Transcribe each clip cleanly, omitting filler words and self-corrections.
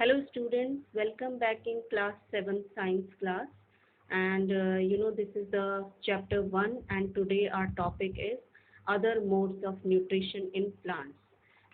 Hello students, welcome back in class 7 science class, and this is the chapter 1, and today our topic is other modes of nutrition in plants.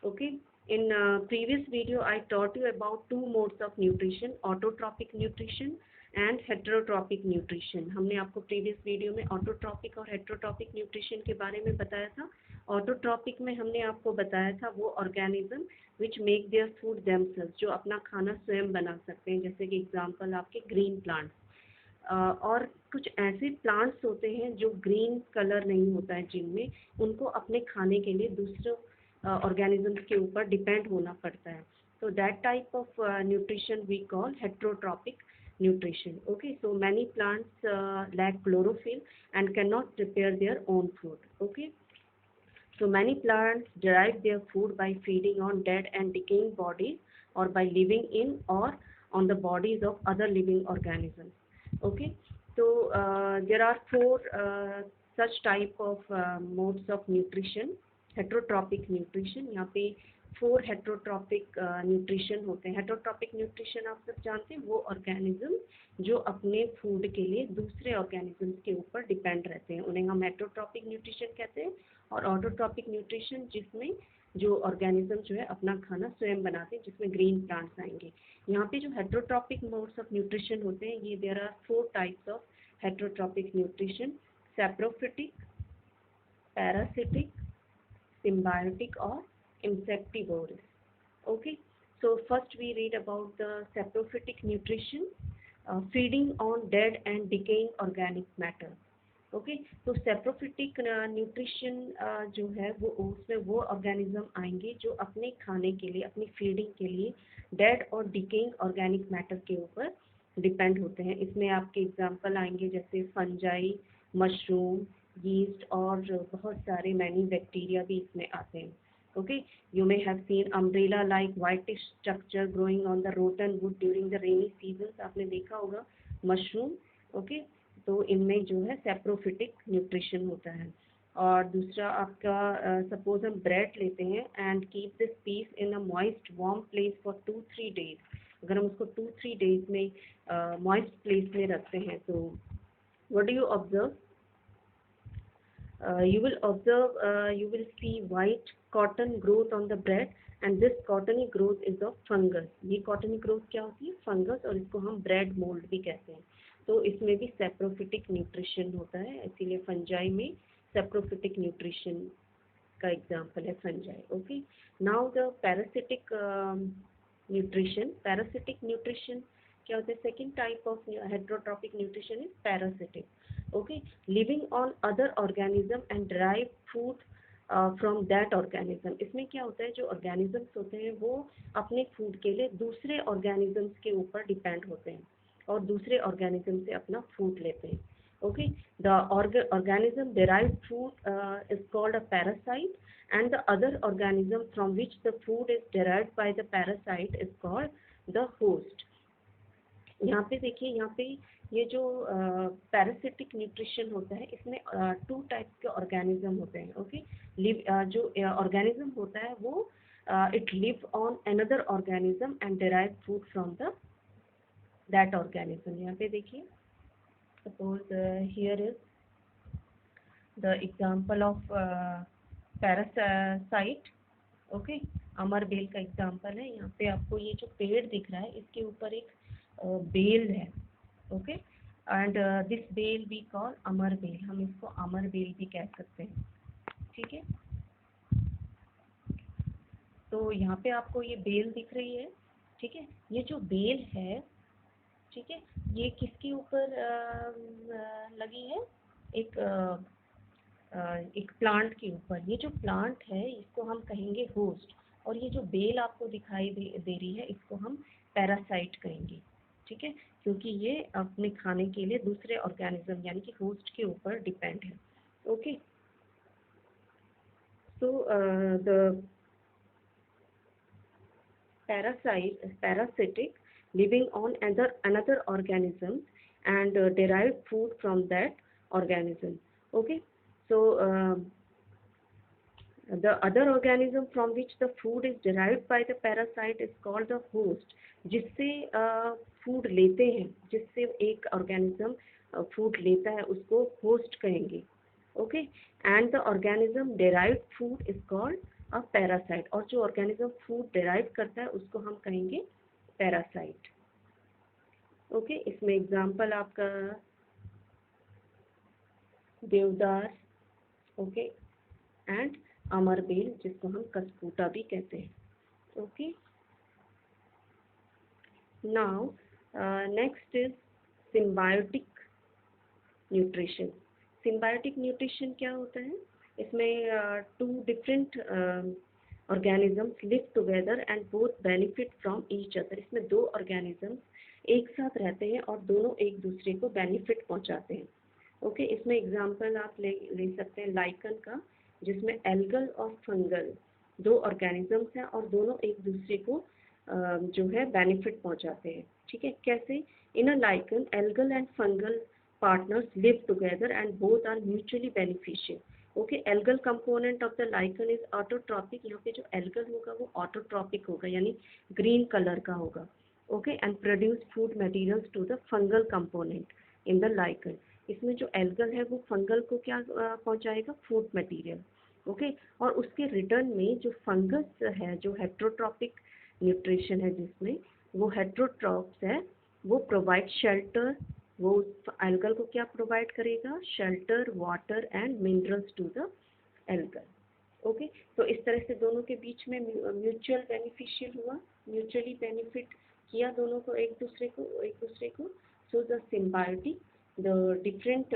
Okay, in previous video I taught you about two modes of nutrition, autotrophic nutrition and heterotrophic nutrition. हमने आपको previous video में autotrophic और heterotrophic nutrition के बारे में बताया था. Autotrophic में हमने आपको बताया था वो organism which make their food themselves, जो अपना खाना स्वयं बना सकते हैं, जैसे कि एग्जांपल आपके ग्रीन प्लांट्स। और कुछ ऐसे प्लांट्स होते हैं जो ग्रीन कलर नहीं होता है जिनमें, उनको अपने खाने के लिए दूसरे ऑर्गेनिजम्स के ऊपर डिपेंड होना पड़ता है। तो that type of nutrition we call heterotrophic nutrition. Okay, so many plants lack chlorophyll and cannot prepare their own food. Okay, so many plants derive their food by feeding on dead and decaying bodies, or by living in or on the bodies of other living organisms. Okay, so there are four such type of modes of nutrition. Heterotrophic nutrition, यहाँ पे 4 heterotrophic nutrition होते हैं। Heterotrophic nutrition आप सब जानते हैं, वो organism जो अपने फूड के लिए दूसरे ऑर्गेनिजम्स के ऊपर डिपेंड रहते हैं, उन्हें हम हेट्रोट्रॉपिक न्यूट्रिशन कहते हैं। और ऑटोट्रॉपिक न्यूट्रिशन जिसमें जो ऑर्गेनिज्म जो है अपना खाना स्वयं बनाते हैं, जिसमें ग्रीन प्लांट्स आएंगे। यहाँ पे जो हेट्रोट्रॉपिक मोड्स ऑफ न्यूट्रिशन होते हैं, ये there are 4 types of heterotrophic nutrition: saprophytic, parasitic, symbiotic or insectivorous. Okay, so first we read about the saprophytic nutrition, feeding on dead and decaying organic matter. Okay, तो saprophytic nutrition जो है वो उसमें वो organism आएंगे जो अपने खाने के लिए, अपनी फीडिंग के लिए डेड और डिकेइंग ऑर्गेनिक मैटर के ऊपर डिपेंड होते हैं। इसमें आपके एग्जांपल आएंगे जैसे फंजाई, मशरूम, यीस्ट और बहुत सारे मैनी बैक्टीरिया भी इसमें आते हैं। Okay, you may have seen umbrella like whitish structure growing on the rotten would during the rainy season, आपने देखा होगा मशरूम। ओके, तो इनमें जो है सेप्रोफिटिक न्यूट्रिशन होता है। और दूसरा आपका सपोज हम ब्रेड लेते हैं and keep this piece in a moist warm place for 2-3 days. अगर हम उसको 2-3 डेज में मॉइस्ट प्लेस में रखते हैं तो what do you observe? You will see white cotton growth on the bread, and this cottony growth is of fungus. ये cottony growth क्या होती है? फंगस, और इसको हम bread mold भी कहते हैं। तो इसमें भी saprophytic nutrition होता है, इसीलिए फंजाई में saprophytic nutrition का एग्जाम्पल है fungi. Okay, now the parasitic nutrition. Parasitic nutrition क्या होता है? Second type of heterotrophic nutrition is parasitic. Okay, living on other organism and derive food from that organism. इसमें क्या होता है, जो ऑर्गेनिजम्स होते हैं वो अपने फूड के लिए दूसरे ऑर्गेनिजम्स के ऊपर डिपेंड होते हैं और दूसरे ऑर्गेनिज्म से अपना फूड लेते हैं। Okay, the organism derived food is called a parasite, and the other organism from which the food is derived by the parasite is called the host. यहाँ पे देखिए, यहाँ पे ये जो पैरासिटिक न्यूट्रिशन होता है, इसमें 2 टाइप्स के ऑर्गेनिज्म होते हैं। ओके, जो ऑर्गेनिज्म होता है वो it live on another organism and derive food from the that organism. यहाँ पे देखिए, suppose here is the example of parasite. Okay, अमर बेल का एग्जाम्पल है। यहाँ पे आपको ये जो पेड़ दिख रहा है, इसके ऊपर एक बेल है। ओके, एंड दिस बेल वी कॉल अमर बेल, हम इसको अमर बेल भी कह सकते हैं। ठीक है, तो यहाँ पे आपको ये बेल दिख रही है। ठीक है, ये जो बेल है, ठीक है, ये किसके ऊपर लगी है? एक प्लांट के ऊपर। ये जो प्लांट है इसको हम कहेंगे होस्ट, और ये जो बेल आपको दिखाई दे रही है इसको हम पैरासाइट कहेंगे। ठीक है, क्योंकि ये अपने खाने के लिए दूसरे ऑर्गेनिज्म यानी कि होस्ट के ऊपर डिपेंड है। Okay, so the parasitic living on another organism and derive food from that organism. Okay, so The other organism from which the food is derived by the parasite is called the host. जिससे food लेते हैं, जिससे एक organism food लेता है उसको host कहेंगे. Okay. And the organism derived food is called a parasite. और जो ऑर्गेनिज्म फूड डेराइव करता है उसको हम कहेंगे पैरासाइट. ओके. इसमें एग्जांपल आपका देवदार, ओके, एंड अमरबेल जिसको हम कसपूटा भी कहते हैं. Okay. Now next is symbiotic nutrition. Symbiotic nutrition क्या होता है? इसमें two different organisms live together and both benefit from each other. इसमें दो ऑर्गेनिजम्स एक साथ रहते हैं और दोनों एक दूसरे को बेनिफिट पहुंचाते हैं. ओके. इसमें एग्जांपल आप ले सकते हैं लाइकन का, जिसमें एल्गल और फंगल दो ऑर्गेनिजम्स हैं और दोनों एक दूसरे को जो है बेनिफिट पहुंचाते हैं. ठीक है. कैसे? In a lichen algal and fungal partners live together and both are mutually beneficial. Okay, algal component of the lichen is autotrophic. यहाँ पे जो algal होगा वो autotrophic होगा, यानी green color का होगा. Okay, and produce food materials to the fungal component in the lichen. इसमें जो algal है वो fungal को क्या पहुंचाएगा? food material. Okay, और उसके रिटर्न में जो fungus है, जो heterotrophic nutrition है जिसमें वो heterotrophs है, वो provide shelter. वो एल्गल को क्या प्रोवाइड करेगा? Shelter, water and minerals to the algal. Okay. तो इस तरह से दोनों के बीच में म्यूचुअल बेनिफिशियल हुआ, म्यूचुअली बेनिफिट किया दोनों को एक दूसरे को. So the symbiotic, the different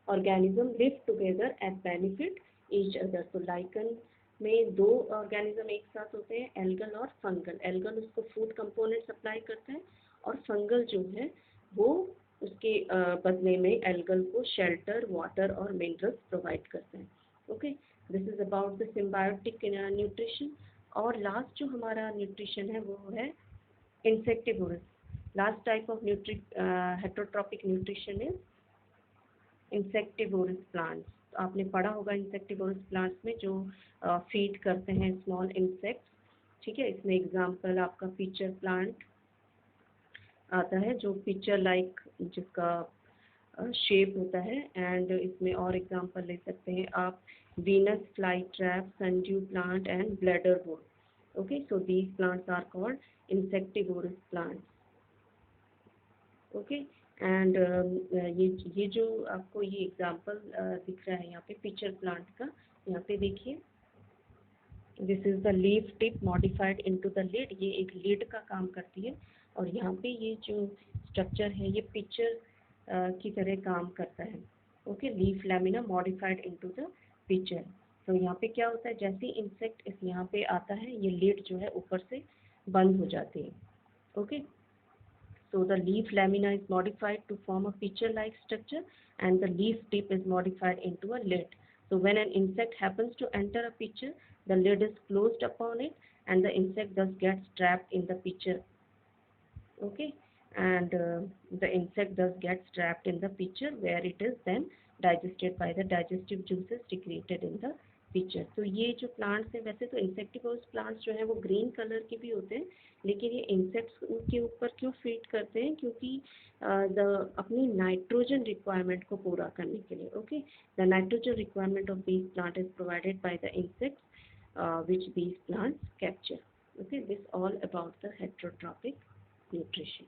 organism live together and benefit each other. तो लाइकन में दो ऑर्गेनिज्म एक साथ होते हैं, एल्गल और फंगल. एल्गल उसको फूड कंपोनेंट सप्लाई करता है और फंगल जो है वो उसके बदले में एल्गल को शेल्टर, वाटर और मिनरल्स प्रोवाइड करते हैं. Okay. This is about the symbiotic nutrition. और लास्ट जो हमारा न्यूट्रिशन है वो है insectivorous. Last type of heterotrophic nutrition is insectivorous plants. आपने पढ़ा होगा इंसेक्टिवोरस प्लांट्स में जो फीड करते हैं स्मॉल इंसेक्ट्स. ठीक है. इसमें एग्जांपल आपका फीचर प्लांट आता है जो पिक्चर लाइक जिसका शेप होता है. एंड इसमें और एग्जांपल ले सकते हैं आप Venus fly trap, sundew plant and bladderwort. Okay. So these plants are called insectivorous plants. Okay. And ये जो आपको ये एग्जांपल दिख रहा है यहाँ पे पिक्चर प्लांट का, यहाँ पे देखिए, this is the leaf tip modified into the lead. ये एक लीड का काम करती है और यहाँ पे ये जो स्ट्रक्चर है ये पिक्चर की तरह काम करता है. Okay. Leaf lamina modified into the picture. तो यहाँ पे क्या होता है, जैसे इंसेक्ट इस यहाँ पे आता है ये लीड जो है ऊपर से बंद हो जाती है. Okay. So the leaf lamina is modified to form a pitcher-like structure and the leaf tip is modified into a lid. So when an insect happens to enter a pitcher, the lid is closed upon it and the insect thus gets trapped in the pitcher. Okay. And the insect thus gets trapped in the pitcher where it is then digested by the digestive juices secreted in the pitcher. तो ये जो plants हैं, वैसे तो insectivorous plants जो हैं वो green colour के भी होते हैं, लेकिन ये इंसेक्ट्स के ऊपर क्यों फीड करते हैं? क्योंकि अपनी नाइट्रोजन रिक्वायरमेंट को पूरा करने के लिए. Okay. The nitrogen requirement of these plant is provided by the insects which these plants capture. Okay. This all about the heterotrophic nutrition.